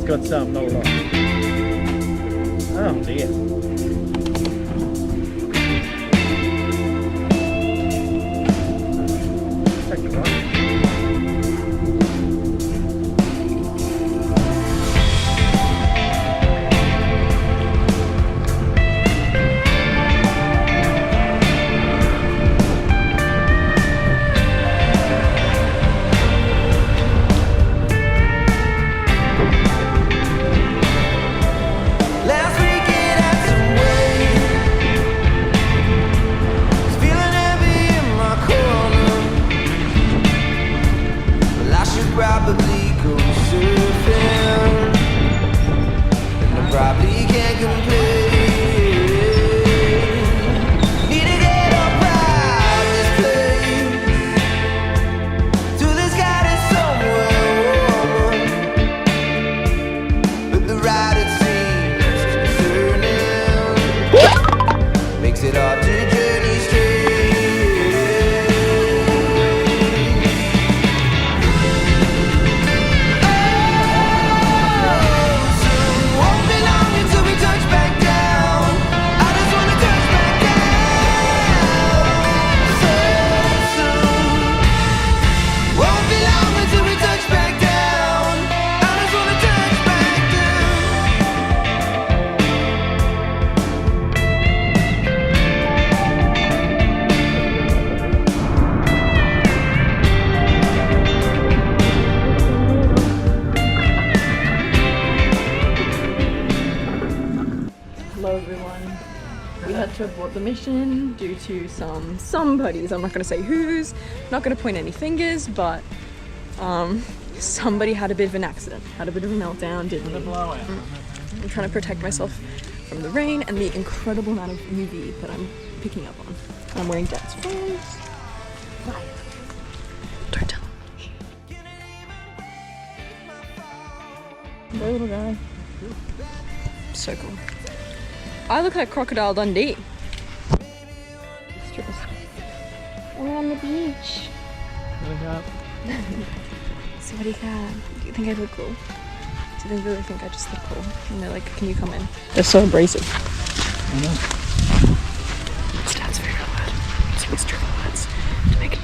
It's got some, not a lot. Oh dear. Hello everyone. We had to abort the mission due to somebody's, I'm not going to say whose, not going to point any fingers, but somebody had a bit of an accident, had a bit of a meltdown, didn't he? I'm trying to protect myself from the rain and the incredible amount of UV that I'm picking up on. I'm wearing Dad's clothes. Don't tell him. Hey little guy. So cool. I look like Crocodile Dundee. We're on the beach. So what do you got? Do you think I look cool? Do they really think I just look cool? And they're like, can you come in? They're so abrasive. I know. It's Dad's favorite word. So it's trigger words to make it